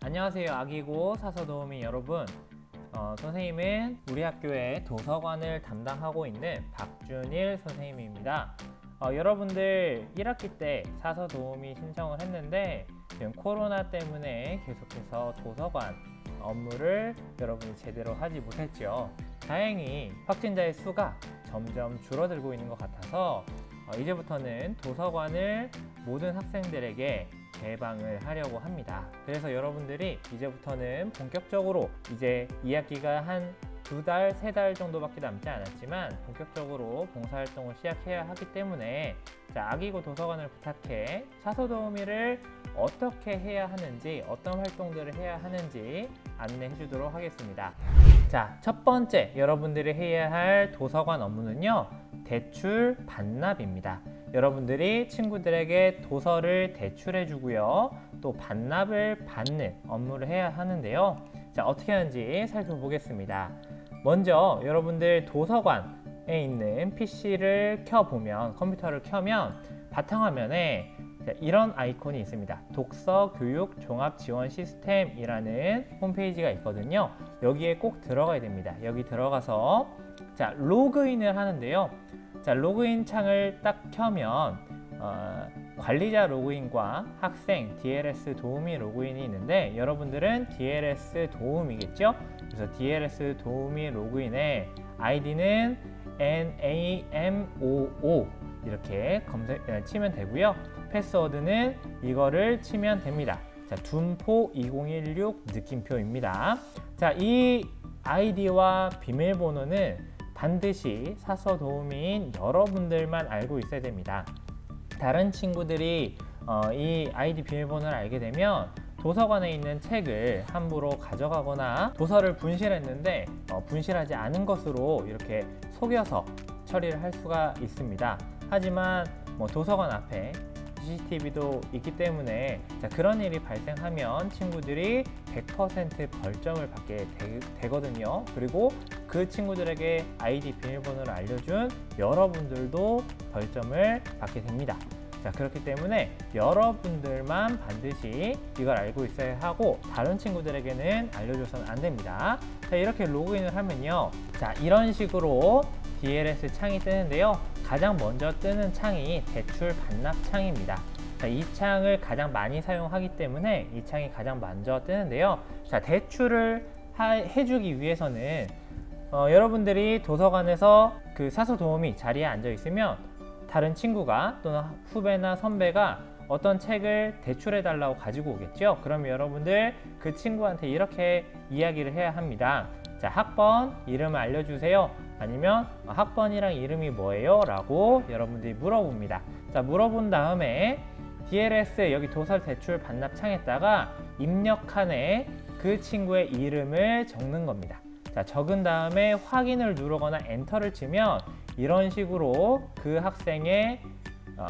안녕하세요. 아기고 사서도우미 여러분. 선생님은 우리 학교의 도서관을 담당하고 있는 박준일 선생님입니다. 여러분들 1학기 때 사서도우미 신청을 했는데 지금 코로나 때문에 계속해서 도서관 업무를 여러분이 제대로 하지 못했죠. 다행히 확진자의 수가 점점 줄어들고 있는 것 같아서 이제부터는 도서관을 모든 학생들에게 개방을 하려고 합니다. 그래서 여러분들이 이제부터는 본격적으로 이제 2학기가 한 2달, 3달 정도밖에 남지 않았지만 본격적으로 봉사활동을 시작해야 하기 때문에 아기고 도서관을 부탁해 사서도우미를 어떻게 해야 하는지, 어떤 활동들을 해야 하는지 안내해 주도록 하겠습니다. 자, 첫 번째 여러분들이 해야 할 도서관 업무는요, 대출 반납입니다. 여러분들이 친구들에게 도서를 대출해 주고요, 또 반납을 받는 업무를 해야 하는데요. 자, 어떻게 하는지 살펴보겠습니다. 먼저 여러분들 도서관에 있는 PC를 켜보면, 컴퓨터를 켜면 바탕화면에 이런 아이콘이 있습니다. 독서 교육 종합 지원 시스템이라는 홈페이지가 있거든요. 여기에 꼭 들어가야 됩니다. 여기 들어가서 로그인을 하는데요. 로그인 창을 딱 켜면 관리자 로그인과 학생 DLS 도우미 로그인이 있는데 여러분들은 DLS 도우미겠죠? 그래서 DLS 도우미 로그인에 아이디는 NAMOO 이렇게 치면 되고요. 패스워드는 이거를 치면 됩니다. 둔포 2016 느낌표입니다. 이 아이디와 비밀번호는 반드시 사서도우미인 여러분들만 알고 있어야 됩니다. 다른 친구들이 이 아이디 비밀번호를 알게 되면 도서관에 있는 책을 함부로 가져가거나 도서를 분실했는데 분실하지 않은 것으로 이렇게 속여서 처리를 할 수가 있습니다. 하지만 도서관 앞에 CCTV도 있기 때문에 그런 일이 발생하면 친구들이 100% 벌점을 받게 되거든요. 그리고 그 친구들에게 아이디 비밀번호를 알려준 여러분들도 벌점을 받게 됩니다. 그렇기 때문에 여러분들만 반드시 이걸 알고 있어야 하고 다른 친구들에게는 알려줘서는 안 됩니다. 이렇게 로그인을 하면요, 이런 식으로 DLS 창이 뜨는데요. 가장 먼저 뜨는 창이 대출 반납 창입니다. 이 창을 가장 많이 사용하기 때문에 이 창이 가장 먼저 뜨는데요. 대출을 해주기 위해서는 여러분들이 도서관에서 그 사서도우미 자리에 앉아 있으면 다른 친구가 또는 후배나 선배가 어떤 책을 대출해 달라고 가지고 오겠죠. 그러면 여러분들 그 친구한테 이렇게 이야기를 해야 합니다. 학번 이름을 알려주세요. 아니면 학번이랑 이름이 뭐예요? 라고 여러분들이 물어봅니다. 물어본 다음에 DLS 여기 도서 대출 반납 창에다가 입력칸에 그 친구의 이름을 적는 겁니다. 적은 다음에 확인을 누르거나 엔터를 치면 이런 식으로 그 학생의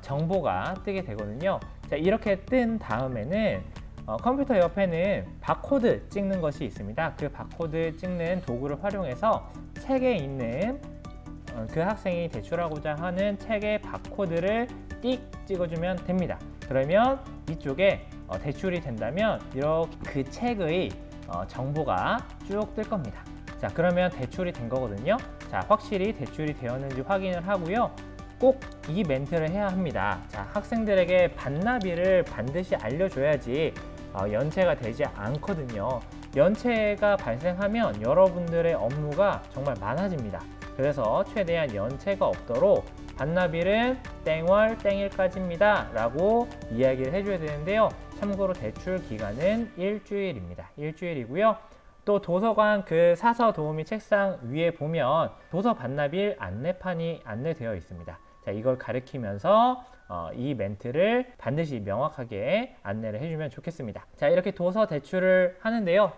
정보가 뜨게 되거든요. 이렇게 뜬 다음에는 컴퓨터 옆에는 바코드 찍는 것이 있습니다. 그 바코드 찍는 도구를 활용해서 책에 있는 그 학생이 대출하고자 하는 책의 바코드를 띡 찍어주면 됩니다. 그러면 이쪽에 대출이 된다면 이렇게 그 책의 정보가 쭉 뜰 겁니다. 그러면 대출이 된 거거든요. 확실히 대출이 되었는지 확인을 하고요. 꼭 이 멘트를 해야 합니다. 학생들에게 반납일을 반드시 알려줘야지 연체가 되지 않거든요. 연체가 발생하면 여러분들의 업무가 정말 많아집니다. 그래서 최대한 연체가 없도록 반납일은 땡월 땡일까지입니다 라고 이야기를 해줘야 되는데요. 참고로 대출 기간은 일주일입니다. 일주일이고요. 또 도서관 그 사서도우미 책상 위에 보면 도서 반납일 안내판이 안내되어 있습니다. 이걸 가리키면서 이 멘트를 반드시 명확하게 안내를 해주면 좋겠습니다. 이렇게 도서 대출을 하는데요.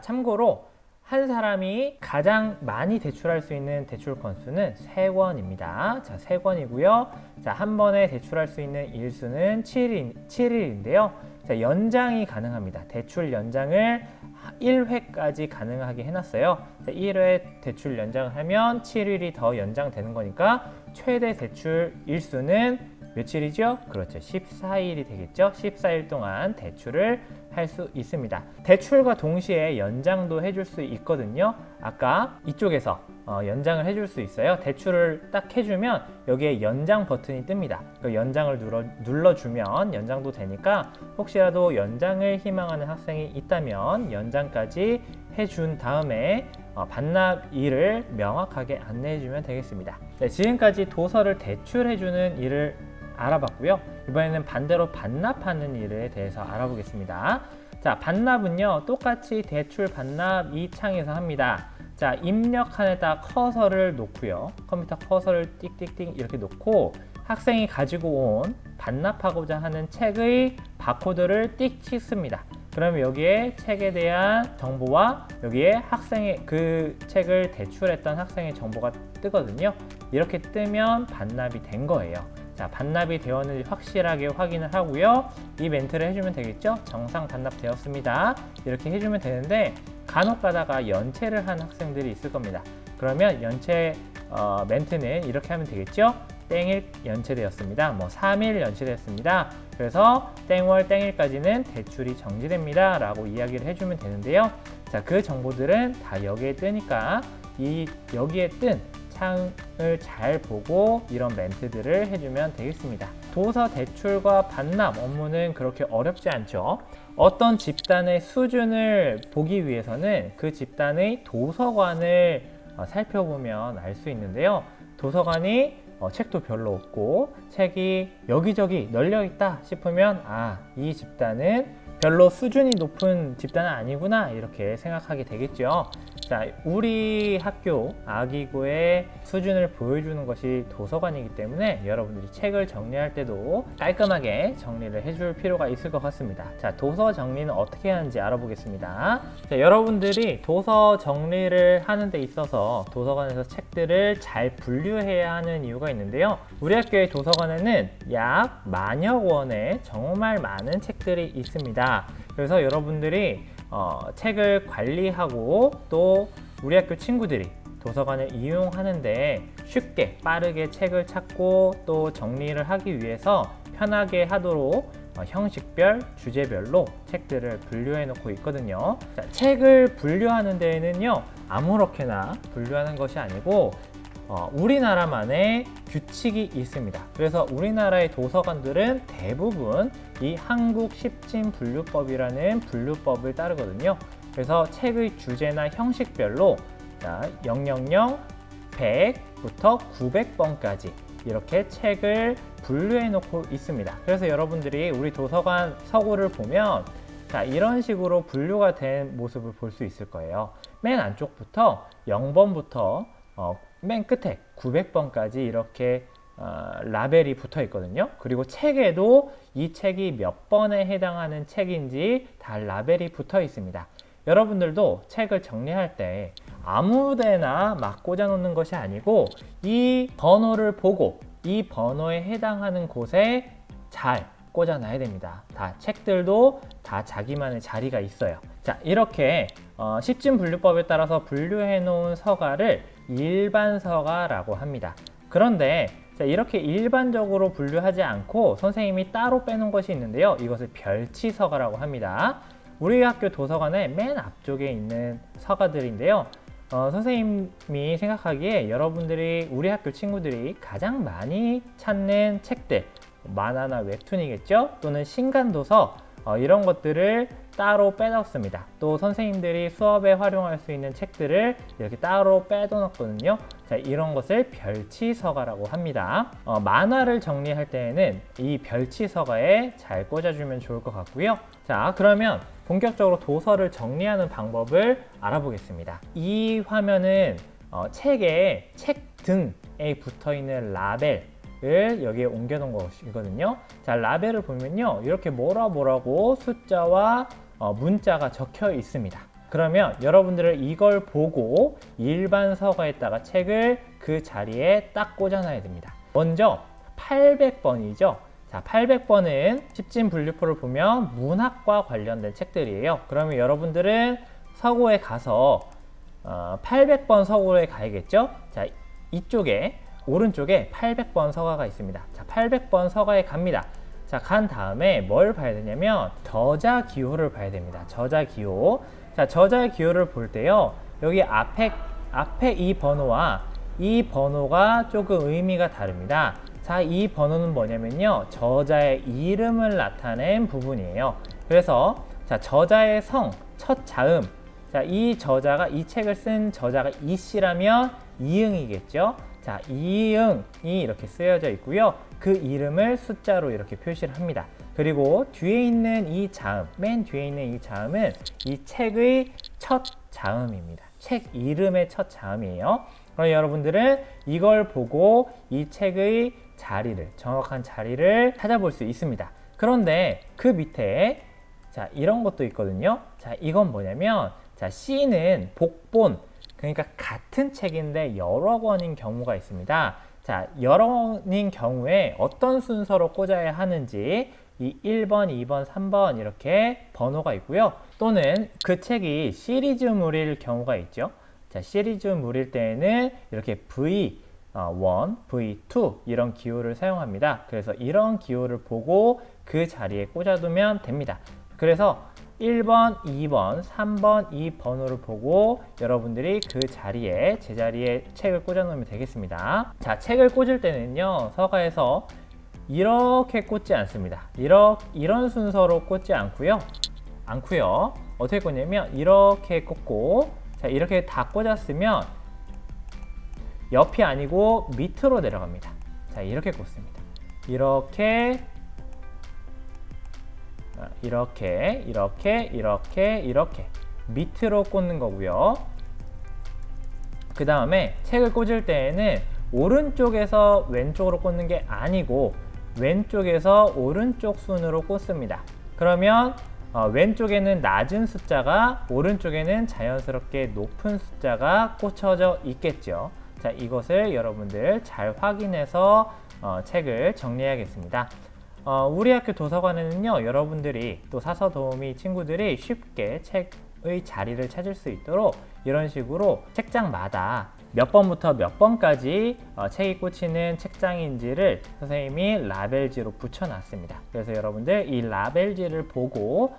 참고로 한 사람이 가장 많이 대출할 수 있는 대출 건수는 3권입니다. 3권이고요. 한 번에 대출할 수 있는 일수는 7일인데요. 연장이 가능합니다. 대출 연장을 1회까지 가능하게 해놨어요. 1회 대출 연장을 하면 7일이 더 연장되는 거니까 최대 대출 일수는 며칠이죠? 그렇죠. 14일이 되겠죠. 14일 동안 대출을 할 수 있습니다. 대출과 동시에 연장도 해줄 수 있거든요. 아까 이쪽에서 연장을 해줄 수 있어요. 대출을 딱 해주면 여기에 연장 버튼이 뜹니다. 그 연장을 눌러주면 연장도 되니까 혹시라도 연장을 희망하는 학생이 있다면 연장까지 해준 다음에 반납일을 명확하게 안내해주면 되겠습니다. 네, 지금까지 도서를 대출해주는 일을 알아봤고요. 이번에는 반대로 반납하는 일에 대해서 알아보겠습니다. 자, 반납은요, 똑같이 대출 반납 이 창에서 합니다. 자, 입력칸에다 커서를 놓고요. 컴퓨터 커서를 띡띡띡 이렇게 놓고 학생이 가지고 온 반납하고자 하는 책의 바코드를 띡 찍습니다. 그러면 여기에 책에 대한 정보와 여기에 학생의 그 책을 대출했던 학생의 정보가 뜨거든요. 이렇게 뜨면 반납이 된 거예요. 자, 반납이 되었는지 확실하게 확인을 하고요. 이 멘트를 해주면 되겠죠? 정상 반납되었습니다. 이렇게 해주면 되는데 간혹 가다가 연체를 한 학생들이 있을 겁니다. 그러면 연체 멘트는 이렇게 하면 되겠죠? 땡일 연체되었습니다. 뭐 3일 연체되었습니다. 그래서 땡월 땡일까지는 대출이 정지됩니다. 라고 이야기를 해주면 되는데요. 자, 그 정보들은 다 여기에 뜨니까 여기에 뜬 창을 잘 보고 이런 멘트들을 해주면 되겠습니다. 도서 대출과 반납 업무는 그렇게 어렵지 않죠. 어떤 집단의 수준을 보기 위해서는 그 집단의 도서관을 살펴보면 알 수 있는데요. 도서관이 책도 별로 없고 책이 여기저기 널려 있다 싶으면 이 집단은 별로 수준이 높은 집단은 아니구나 이렇게 생각하게 되겠죠. 자, 우리 학교 아기고의 수준을 보여주는 것이 도서관이기 때문에 여러분들이 책을 정리할 때도 깔끔하게 정리를 해줄 필요가 있을 것 같습니다. 자, 도서 정리는 어떻게 하는지 알아보겠습니다. 자, 여러분들이 도서 정리를 하는 데 있어서 도서관에서 책들을 잘 분류해야 하는 이유가 있는데요. 우리 학교의 도서관에는 약 10,000여 권의 정말 많은 책들이 있습니다. 그래서 여러분들이 책을 관리하고 또 우리 학교 친구들이 도서관을 이용하는데 쉽게 빠르게 책을 찾고 또 정리를 하기 위해서 편하게 하도록 형식별, 주제별로 책들을 분류해 놓고 있거든요. 자, 책을 분류하는 데에는요, 아무렇게나 분류하는 것이 아니고 우리나라만의 규칙이 있습니다. 그래서 우리나라의 도서관들은 대부분 이 한국 십진 분류법이라는 분류법을 따르거든요. 그래서 책의 주제나 형식별로 000, 100부터 900번까지 이렇게 책을 분류해 놓고 있습니다. 그래서 여러분들이 우리 도서관 서고를 보면 이런 식으로 분류가 된 모습을 볼 수 있을 거예요. 맨 안쪽부터 0번부터 맨 끝에 900번까지 이렇게 라벨이 붙어 있거든요. 그리고 책에도 이 책이 몇 번에 해당하는 책인지 다 라벨이 붙어 있습니다. 여러분들도 책을 정리할 때 아무데나 막 꽂아 놓는 것이 아니고 이 번호를 보고 이 번호에 해당하는 곳에 잘 꽂아 놔야 됩니다. 다 책들도 다 자기만의 자리가 있어요. 자, 이렇게 십진분류법에 따라서 분류해 놓은 서가를 일반서가라고 합니다. 그런데 이렇게 일반적으로 분류하지 않고 선생님이 따로 빼놓은 것이 있는데요. 이것을 별치서가라고 합니다. 우리 학교 도서관의 맨 앞쪽에 있는 서가들인데요. 선생님이 생각하기에 여러분들이 우리 학교 친구들이 가장 많이 찾는 책들, 만화나 웹툰이겠죠? 또는 신간도서 이런 것들을 따로 빼뒀습니다. 또 선생님들이 수업에 활용할 수 있는 책들을 이렇게 따로 빼둬놨거든요. 자, 이런 것을 별치서가라고 합니다. 만화를 정리할 때에는 이 별치서가에 잘 꽂아주면 좋을 것 같고요. 자, 그러면 본격적으로 도서를 정리하는 방법을 알아보겠습니다. 이 화면은 책의 책 등에 붙어있는 라벨을 여기에 옮겨놓은 것이거든요. 자, 라벨을 보면요, 이렇게 뭐라고 숫자와 문자가 적혀 있습니다. 그러면 여러분들은 이걸 보고 일반 서가에다가 책을 그 자리에 딱 꽂아놔야 됩니다. 먼저 800번이죠. 자, 800번은 십진분류표를 보면 문학과 관련된 책들이에요. 그러면 여러분들은 서고에 가서 800번 서고에 가야겠죠. 자, 이쪽에 오른쪽에 800번 서가가 있습니다. 자, 800번 서가에 갑니다. 자, 간 다음에 뭘 봐야 되냐면 저자 기호를 봐야 됩니다. 저자 기호. 자, 저자 기호를 볼 때요. 여기 앞에 이 번호와 이 번호가 조금 의미가 다릅니다. 자, 이 번호는 뭐냐면요. 저자의 이름을 나타낸 부분이에요. 그래서 자, 저자의 성, 첫 자음. 자, 이 저자가 이 책을 쓴 저자가 이 씨라면 이응이겠죠. 자, 이응이 이렇게 쓰여져 있고요. 그 이름을 숫자로 이렇게 표시를 합니다. 그리고 뒤에 있는 이 자음, 맨 뒤에 있는 이 자음은 이 책의 첫 자음입니다. 책 이름의 첫 자음이에요. 그럼 여러분들은 이걸 보고 이 책의 자리를, 정확한 자리를 찾아볼 수 있습니다. 그런데 그 밑에 자, 이런 것도 있거든요. 자, 이건 뭐냐면 자, C는 복본, 그러니까 같은 책인데 여러 권인 경우가 있습니다. 자, 여러 권인 경우에 어떤 순서로 꽂아야 하는지 이 1번, 2번, 3번 이렇게 번호가 있고요. 또는 그 책이 시리즈물일 경우가 있죠. 자, 시리즈물일 때에는 이렇게 V1, V2 이런 기호를 사용합니다. 그래서 이런 기호를 보고 그 자리에 꽂아두면 됩니다. 그래서 1번, 2번, 3번 이 번호를 보고 여러분들이 그 자리에 제자리에 책을 꽂아 놓으면 되겠습니다. 자, 책을 꽂을 때는요. 서가에서 이렇게 꽂지 않습니다. 이런 순서로 꽂지 않고요. 어떻게 꽂냐면 이렇게 꽂고 자, 이렇게 다 꽂았으면 옆이 아니고 밑으로 내려갑니다. 자, 이렇게 꽂습니다. 이렇게 밑으로 꽂는 거고요. 그 다음에 책을 꽂을 때에는 오른쪽에서 왼쪽으로 꽂는 게 아니고 왼쪽에서 오른쪽 순으로 꽂습니다. 그러면 왼쪽에는 낮은 숫자가, 오른쪽에는 자연스럽게 높은 숫자가 꽂혀져 있겠죠. 자, 이것을 여러분들 잘 확인해서 책을 정리해야겠습니다. 우리 학교 도서관에는요, 여러분들이 또 사서도우미 친구들이 쉽게 책의 자리를 찾을 수 있도록 이런 식으로 책장마다 몇 번부터 몇 번까지 책이 꽂히는 책장인지를 선생님이 라벨지로 붙여놨습니다. 그래서 여러분들 이 라벨지를 보고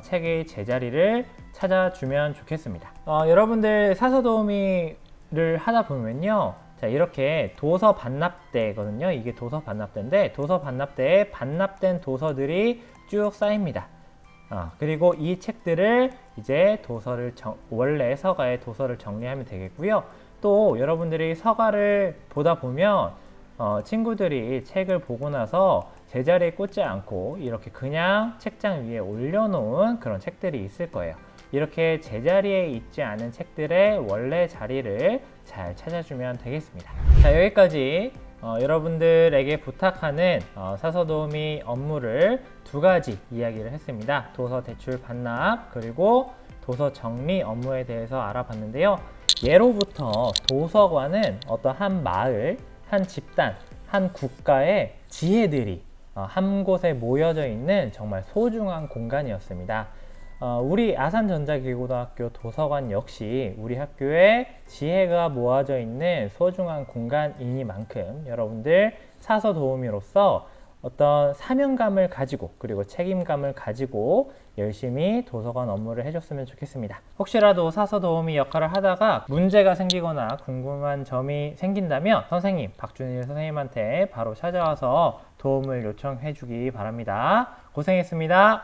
책의 제자리를 찾아주면 좋겠습니다. 여러분들 사서도우미를 하다 보면요, 자, 이렇게 도서 반납대거든요. 이게 도서 반납대인데 도서 반납대에 반납된 도서들이 쭉 쌓입니다. 그리고 이 책들을 이제 원래 서가에 도서를 정리하면 되겠고요. 또 여러분들이 서가를 보다 보면 친구들이 책을 보고 나서 제자리에 꽂지 않고 이렇게 그냥 책장 위에 올려놓은 그런 책들이 있을 거예요. 이렇게 제자리에 있지 않은 책들의 원래 자리를 잘 찾아주면 되겠습니다. 자, 여기까지 여러분들에게 부탁하는 사서도우미 업무를 두 가지 이야기를 했습니다. 도서 대출 반납 그리고 도서 정리 업무에 대해서 알아봤는데요. 예로부터 도서관은 어떤 한 마을, 한 집단, 한 국가의 지혜들이 한 곳에 모여져 있는 정말 소중한 공간이었습니다. 우리 아산전자기고등학교 도서관 역시 우리 학교에 지혜가 모아져 있는 소중한 공간이니만큼 여러분들 사서도우미로서 어떤 사명감을 가지고 그리고 책임감을 가지고 열심히 도서관 업무를 해줬으면 좋겠습니다. 혹시라도 사서도우미 역할을 하다가 문제가 생기거나 궁금한 점이 생긴다면 선생님, 박준일 선생님한테 바로 찾아와서 도움을 요청해 주기 바랍니다. 고생했습니다.